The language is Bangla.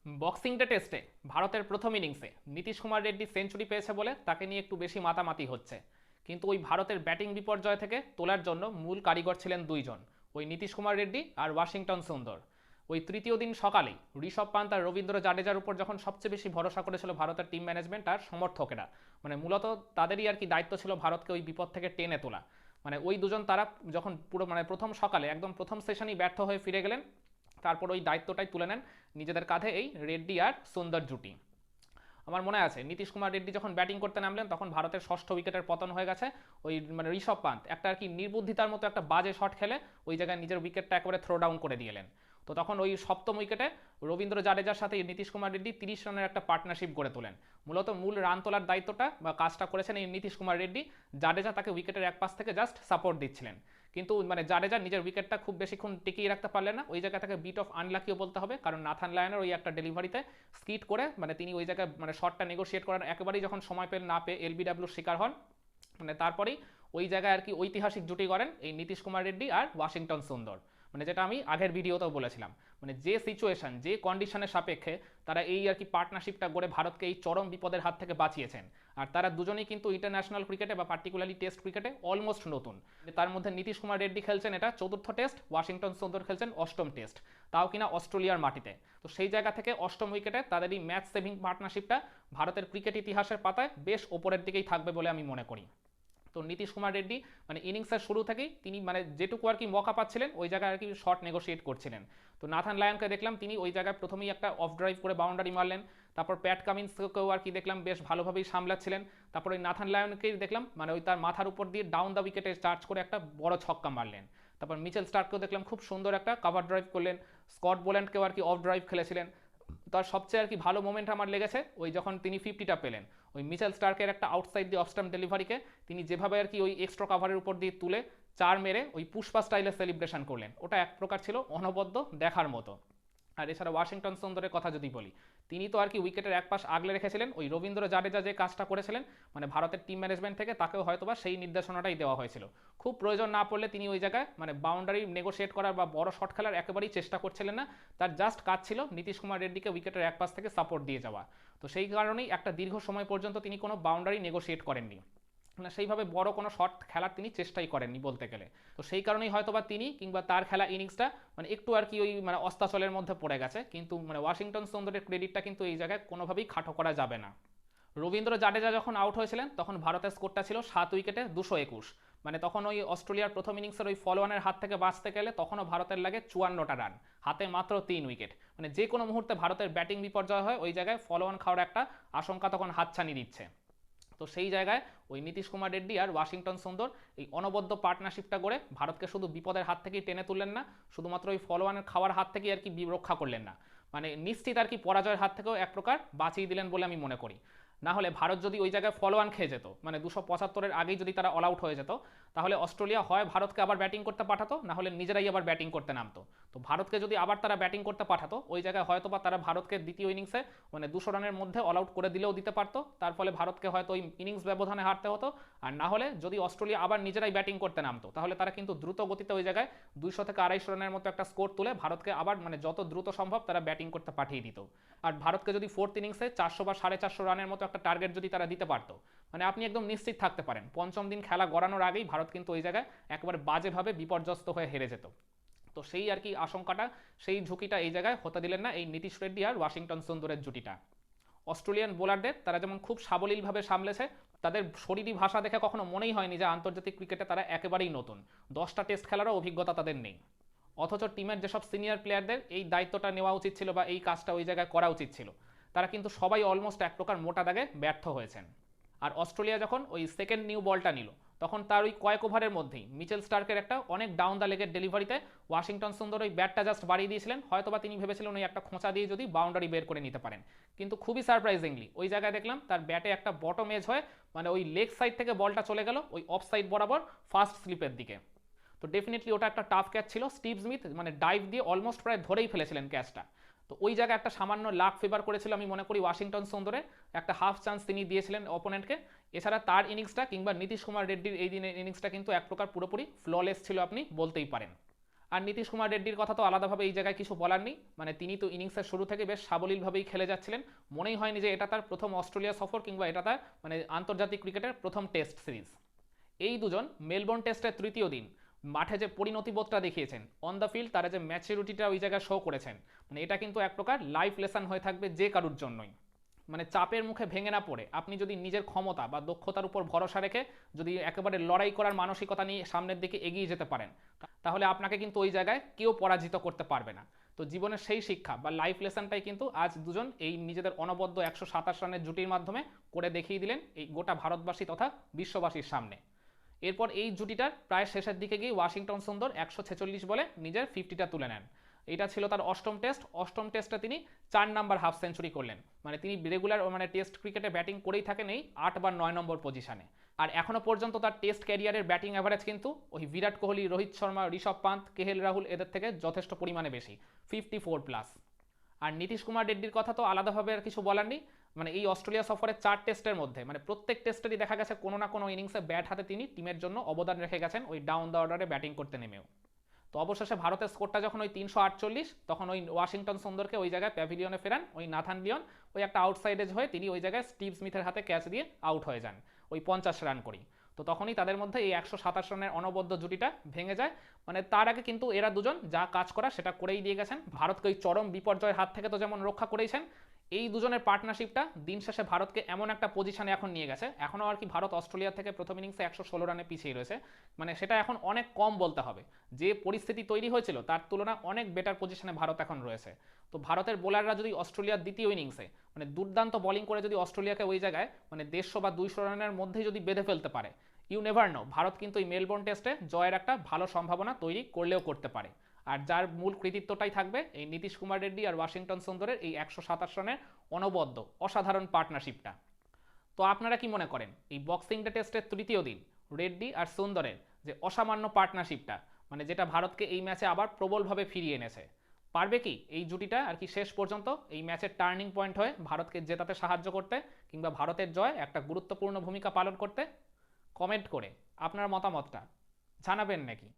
বক্সিং ডে টেস্টে ভারতের প্রথম ইনিংসে নীতিশ কুমার রেড্ডি সেঞ্চুরি পেয়েছে বলে তাকে নিয়ে একটু বেশি মাতামাতি হচ্ছে। কিন্তু ওই ভারতের ব্যাটিং বিপর্যয় থেকে তোলার জন্য মূল কারিগর ছিলেন দুইজন, ওই নীতিশ কুমার রেড্ডি আর ওয়াশিংটন সুন্দর। ওই তৃতীয় দিন সকালেই ঋষভ পান্ত আর রবীন্দ্র জাডেজার উপর যখন সবচেয়ে বেশি ভরসা করেছিল ভারতের টিম ম্যানেজমেন্ট আর সমর্থকেরা, মানে মূলত তাদেরই আর কি দায়িত্ব ছিল ভারতকে ওই বিপদ থেকে টেনে তোলা। মানে ওই দুজন তারা যখন পুরো মানে প্রথম সকালে একদম প্রথম সেশনই ব্যর্থ হয়ে ফিরে গেলেন, তারপর ওই দায়িত্বটাই তুলে নেন নিজেদের কাঁধে এই রেড্ডি আর সুন্দর জুটি। আমার মনে আছে নীতিশ কুমার রেড্ডি যখন ব্যাটিং করতে নামলেন তখন ভারতের ষষ্ঠ উইকেটের পতন হয়ে গেছে। ওই মানে ঋষভ পান্ত একটা আর কি নির্বুদ্ধিতার মতো একটা বাজে শট খেলে ওই জায়গায় নিজের উইকেটটা একেবারে থ্রো ডাউন করে দিয়েলেন। তো তখন ওই সপ্তম উইকেটে রবীন্দ্র জাডেজার সাথে নীতিশ কুমার রেড্ডি 30 রানের একটা পার্টনারশিপ গড়ে তোলেন। মূলত মূল রান তোলার দায়িত্বটা বা কাজটা করেছেন এই নীতিশ কুমার রেড্ডি। জাডেজা তাকে উইকেটের এক পাশ থেকে জাস্ট সাপোর্ট দিচ্ছিলেন। কিন্তু মানে জাডেজা নিজের উইকেটটা খুব বেশিক্ষণ টিকিয়ে রাখতে পারলেন না, ওই জায়গা থেকে বিট অফ আনলাকিও বলতে হবে, কারণ নাথান লায়নের ওই একটা ডেলিভারিতে স্কিট করে মানে তিনি ওই জায়গায় মানে শটটা নেগোশিয়েট করার একেবারেই যখন সময় পেল না পেয়ে এলবিডাব্লিউর শিকার হন। মানে তারপরেই ওই জায়গায় আর কি ঐতিহাসিক জুটি করেন এই নীতিশ কুমার রেড্ডি আর ওয়াশিংটন সুন্দর। মানে যেটা আমি আগের ভিডিওতেও বলেছিলাম, মানে যে সিচুয়েশন যে কন্ডিশনের সাপেক্ষে তারা এই আর কি পার্টনারশিপটা গড়ে ভারতকে এই চরম বিপদের হাত থেকে বাঁচিয়েছেন। আর তারা দুজনেই কিন্তু ইন্টারন্যাশনাল ক্রিকেটে বা পার্টিকুলারলি টেস্ট ক্রিকেটে অলমোস্ট নতুন। তার মধ্যে নীতিশ কুমার রেড্ডি খেলছেন এটা চতুর্থ টেস্ট, ওয়াশিংটন সুন্দর খেলছেন অষ্টম টেস্ট, তাও কিনা অস্ট্রেলিয়ার মাটিতে। তো সেই জায়গা থেকে অষ্টম উইকেটে তাদের এই ম্যাচ সেভিং পার্টনারশিপটা ভারতের ক্রিকেট ইতিহাসের পাতায় বেশ ওপরের দিকেই থাকবে বলে আমি মনে করি। তো নীতিশ কুমার রেড্ডি মানে ইনিংসের শুরু থেকেই তিনি মানে যেটুকু আর কি মৌকা পাচ্ছিলেন ওই জায়গায় আর কি শর্ট নেগোশিয়েট করছিলেন। তো নাথান লায়নকে দেখলাম তিনি ওই জায়গায় প্রথমেই একটা অফ ড্রাইভ করে বাউন্ডারি মারলেন। তারপর প্যাট কামিন্সকেও আর কি দেখলাম বেশ ভালোভাবেই সামলাচ্ছিলেন। তারপর ওই নাথান লায়নকেই দেখলাম মানে ওই তার মাথার উপর দিয়ে ডাউন দ্য উইকেটে চার্জ করে একটা বড় ছক্কা মারলেন। তারপর মিচেল স্টার্ককেও দেখলাম খুব সুন্দর একটা কাভার ড্রাইভ করলেন। স্কট বোল্যান্ডকেও আর কি অফ ড্রাইভ খেলেছিলেন। তার সবচেয়ে আর কি ভালো মোমেন্ট আমার লেগেছে ওই যখন তিনি 50টা পেলেন, ওই মিচেল স্টার্কের একটা আউটসাইড দিয়ে অফ স্টাম্প ডেলিভারিকে তিনি যেভাবে আর কি ওই এক্সট্রা কাভারের উপর দিয়ে তুলে চার মেরে ওই পুষ্পা স্টাইলে সেলিব্রেশন করলেন, ওটা এক প্রকার ছিল অনবদ্য দেখার মতো। আর এছাড়া ওয়াশিংটন সুন্দরের কথা যদি বলি, তিনি তো আর কি উইকেটের এক পাশ আগলে রেখেছিলেন। ওই রবীন্দ্র জাডেজা যে কাজটা করেছিলেন মানে ভারতের টিম ম্যানেজমেন্ট থেকে তাকেও হয়তোবা সেই নির্দেশনাটাই দেওয়া হয়েছিল। খুব প্রয়োজন না পড়লে তিনি ওই জায়গায় মানে বাউন্ডারি নেগোশিয়েট করার বা বড় শট খেলার একেবারেই চেষ্টা করছিলেন না। তার জাস্ট কাজ ছিল নীতিশ কুমার রেড্ডিকে উইকেটের এক পাশ থেকে সাপোর্ট দিয়ে যাওয়া। তো সেই কারণেই একটা দীর্ঘ সময় পর্যন্ত তিনি কোনো বাউন্ডারি নেগোশিয়েট করেননি, না সেইভাবে বড় কোনো শট খেলার তিনি চেষ্টাই করেননি বলতে গেলে। তো সেই কারণেই হয়তোবা তিনি কিংবা তার খেলা ইনিংসটা মানে একটু আর কি ওই মানে অস্তাচলের মধ্যে পড়ে গেছে, কিন্তু মানে ওয়াশিংটন সুন্দরের ক্রেডিটটা কিন্তু এই জায়গায় কোনোভাবেই খাটো করা যাবে না। রবীন্দ্র জাডেজা যখন আউট হয়েছিলেন তখন ভারতের স্কোরটা ছিল 7 উইকেটে 221। মানে তখন ওই অস্ট্রেলিয়ার প্রথম ইনিংসের ওই ফলোয়ানের হাত থেকে বাঁচতে গেলে তখনও ভারতের লাগে 54টা রান, হাতে মাত্র 3 উইকেট। মানে যে কোনো মুহূর্তে ভারতের ব্যাটিং বিপর্যয় হয় ওই জায়গায় ফলোয়ান খাওয়ার একটা আশঙ্কা তখন হাতছানি দিচ্ছে। তো সেই জায়গায় ওই নীতিশ কুমার রেড্ডি আর ওয়াশিংটন সুন্দর এই অনবদ্য পার্টনারশিপটা করে ভারতকে শুধু বিপদের হাত থেকেই টেনে তুললেন না, শুধুমাত্র ওই ফলোয়ানের খাওয়ার হাত থেকেই আর কি রক্ষা করলেন না, মানে নিশ্চিত আর কি পরাজয়ের হাত থেকেও এক প্রকার বাঁচিয়ে দিলেন বলে আমি মনে করি। না হলে ভারত যদি ওই জায়গায় ফলোয়ান খেয়ে যেত মানে 275-এর আগেই যদি তারা অল আউট হয়ে যেত, তাহলে অস্ট্রেলিয়া হয় ভারতকে আবার ব্যাটিং করতে পাঠাতো, না হলে নিজেরাই আবার ব্যাটিং করতে নামতো। তো ভারতকে যদি আবার তারা ব্যাটিং করতে পাঠাতো ওই জায়গায় হয়তো বা তারা ভারতকে দ্বিতীয় ইনিংসে মানে 200 রানের মধ্যে অল আউট করে দিলেও দিতে পারতো, তার ফলে ভারতকে হয়তো ওই ইনিংস ব্যবধানে হারতে হতো। আর না হলে যদি অস্ট্রেলিয়া আবার নিজেরাই ব্যাটিং করতে নামতো তাহলে তারা কিন্তু দ্রুত গতিতে ওই জায়গায় 200 থেকে 250 রানের মতো একটা স্কোর তুলে ভারতকে আবার মানে যত দ্রুত সম্ভব তারা ব্যাটিং করতে পাঠিয়ে দিত। আর ভারতকে যদি ফোর্থ ইনিংসে 400 বা 450 রানের মতো একটা টার্গেট যদি তারা দিতে পারতো, মানে আপনি একদম নিশ্চিত থাকতে পারেন পঞ্চম দিন খেলা গড়ানোর আগেই ভারত কিন্তু ওই জায়গায় একবারে বাজেভাবে বিপর্যস্ত হয়ে হেরে যেত। তো সেই আর কি আশঙ্কাটা, সেই ঝুঁকিটা এই জায়গায় হতে দিলেন না এই নীতিশ রেড্ডি আর ওয়াশিংটন সুন্দরের জুটিটা। অস্ট্রেলিয়ান বোলারদের তারা যেমন খুব সাবলীলভাবে সামলেছে, তাদের শরীরী ভাষা দেখে কখনো মনেই হয়নি যে আন্তর্জাতিক ক্রিকেটে তারা একেবারেই নতুন, 10টা টেস্ট খেলারও অভিজ্ঞতা তাদের নেই। অথচ টিমের যেসব সিনিয়র প্লেয়ারদের এই দায়িত্বটা নেওয়া উচিত ছিল বা এই কাজটা ওই জায়গায় করা উচিত ছিল, তারা কিন্তু সবাই অলমোস্ট এক প্রকার মোটা দাগে ব্যর্থ হয়েছেন। আর অস্ট্রেলিয়া যখন ওই সেকেন্ড নিউ বলটা নিল তখন তার ওই কয়েক ওভারের মধ্যেই মিচেল স্টার্কের একটা অনেক ডাউন দ্য লেগের ডেলিভারিতে ওয়াশিংটন সুন্দর ওই ব্যাটটা জাস্ট বাড়িয়ে দিয়েছিলেন, হয়তোবা তিনি ভেবেছিলেন ওই একটা খোঁচা দিয়ে যদি বাউন্ডারি বের করে নিতে পারেন। কিন্তু খুবই সারপ্রাইজিংলি ওই জায়গায় দেখলাম তার ব্যাটে একটা বটম এজ হয়ে মানে ওই লেগ সাইড থেকে বলটা চলে গেল ওই অফ সাইড বরাবর ফাস্ট স্লিপের দিকে। তো ডেফিনেটলি ওটা একটা টাফ ক্যাচ ছিল, স্টিভ স্মিথ মানে ডাইভ দিয়ে অলমোস্ট প্রায় ধরেই ফেলেছিলেন ক্যাচটা। তো ওই জায়গায় একটা সামান্য লাক ফেভার করেছিল আমি মনে করি ওয়াশিংটন সুন্দরে, একটা হাফ চান্স তিনি দিয়েছিলেন অপোনেন্টকে। এছাড়া তার ইনিংসটা কিংবা নীতিশ কুমার রেড্ডির এই দিনের ইনিংসটা কিন্তু এক প্রকার পুরোপুরি ফ্ললেস ছিল আপনি বলতেই পারেন। আর নীতিশ কুমার রেড্ডির কথা তো আলাদাভাবে এই জায়গায় কিছু বলার নেই, মানে তিনি তো ইনিংসের শুরু থেকে বেশ সাবলীলভাবেই খেলে যাচ্ছিলেন। মনেই হয়নি যে এটা তার প্রথম অস্ট্রেলিয়া সফর কিংবা এটা তার মানে আন্তর্জাতিক ক্রিকেটের প্রথম টেস্ট সিরিজ। এই দুজন মেলবোর্ন টেস্টের তৃতীয় দিন মাঠে যে পরিণতিবোধটা দেখিয়েছেন, অন দ্য ফিল্ড তারা যে ম্যাচুরিটিটা ওই জায়গায় শো করেছেন, মানে এটা কিন্তু এক প্রকার লাইফ লেসন হয়ে থাকবে যে কারুর জন্যই। মানে চাপের মুখে ভেঙে না পড়ে আপনি যদি নিজের ক্ষমতা বা দক্ষতার উপর ভরসা রেখে যদি একেবারে লড়াই করার মানসিকতা নিয়ে সামনের দিকে এগিয়ে যেতে পারেন, তাহলে আপনাকে কিন্তু ওই জায়গায় কেউ পরাজিত করতে পারবে না। তো জীবনের সেই শিক্ষা বা লাইফ লেসনটাই কিন্তু আজ দুজন এই নিজেদের অনবদ্য 127 রানের জুটির মাধ্যমে করে দেখিয়ে দিলেন এই গোটা ভারতবাসী তথা বিশ্ববাসীর সামনে। এরপর এই জুটিটার প্রায় শেষের দিকে গিয়ে ওয়াশিংটন সুন্দর 146 বলে নিজের 50টা তুলে নেন। এটা ছিল তার অষ্টম টেস্ট। অষ্টম টেস্টে তিনি 4 নাম্বার হাফ সেঞ্চুরি করলেন, মানে তিনি রেগুলার মানে টেস্ট ক্রিকেটে ব্যাটিং করেই থাকেন এই 8 বা 9 নম্বর পজিশনে। আর এখনো পর্যন্ত তার টেস্ট ক্যারিয়ারের ব্যাটিং অ্যাভারেজ কিন্তু ওই বিরাট কোহলি, রোহিত শর্মা, ঋষভ পান্ত, কেএল রাহুল এদের থেকে যথেষ্ট পরিমাণে বেশি, 54+। আর নীতিশ কুমার রেড্ডির কথা তো আলাদাভাবে আর কিছু বলার নেই। মানে এই অস্ট্রেলিয়া সফরের 4 টেস্টের মধ্যে মানে প্রত্যেক টেস্টেরই দেখা গেছে কোনো না কোনো ইনিংসে ব্যাট হাতে তিনি টিমের জন্য অবদান রেখে গেছেন ওই ডাউন দ্য অর্ডারে ব্যাটিং করতে নেমেও। তো অবশেষে ভারতের স্কোরটা যখন ওই 348, তখন ওই ওয়াশিংটন সুন্দরকে ওই জায়গায় প্যাভিলিয়নে ফেরান ওই নাথান লিওন। ওই একটা আউটসাইড এজ হয়ে তিনি ওই জায়গায় স্টিভ স্মিথের হাতে ক্যাচ দিয়ে আউট হয়ে যান ওই 50 রান করেই। তো তখনই তাদের মধ্যে এই 127 রানের অনবদ্য জুটিটা ভেঙে যায়। মানে তার আগে কিন্তু এরা দুজন যা কাজ করা সেটা করেই দিয়ে গেছেন, ভারতকে ওই চরম বিপর্যয়ের হাত থেকে তো যেমন রক্ষা করেইছেন, এই দুজনের পার্টনারশিপটা দিন শেষে ভারতকে এমন একটা পজিশনে এখন নিয়ে গেছে, এখনও আর কি ভারত অস্ট্রেলিয়া থেকে প্রথম ইনিংসে 116 রানে পিছিয়ে রয়েছে। মানে সেটা এখন অনেক কম বলতে হবে, যে পরিস্থিতি তৈরি হয়েছিল তার তুলনায় অনেক বেটার পজিশনে ভারত এখন রয়েছে। তো ভারতের বোলাররা যদি অস্ট্রেলিয়ার দ্বিতীয় ইনিংসে মানে দুর্দান্ত বোলিং করে যদি অস্ট্রেলিয়াকে ওই জায়গায় মানে 150 বা 200 রানের মধ্যেই যদি বেঁধে ফেলতে পারে, ইউ নেভার নো, ভারত কিন্তু এই মেলবোর্ন টেস্টে জয়ের একটা ভালো সম্ভাবনা তৈরি করলেও করতে পারে। আর যার মূল কৃতিত্বটাই থাকবে এই নীতিশ কুমার রেড্ডি আর ওয়াশিংটন সুন্দরের এই 127 রানের অনবদ্য অসাধারণ পার্টনারশিপটা। তো আপনারা কি মনে করেন এই বক্সিং ডে টেস্টের তৃতীয় দিন রেড্ডি আর সুন্দরের যে অসামান্য পার্টনারশিপটা, মানে যেটা ভারতকে এই ম্যাচে আবার প্রবলভাবে ফিরিয়ে এনেছে, পারবে কি এই জুটিটা আর কি শেষ পর্যন্ত এই ম্যাচের টার্নিং পয়েন্ট হয়ে ভারতকে জেতাতে সাহায্য করতে কিংবা ভারতের জয় একটা গুরুত্বপূর্ণ ভূমিকা পালন করতে? কমেন্ট করে আপনার মতামতটা জানাবেন নাকি?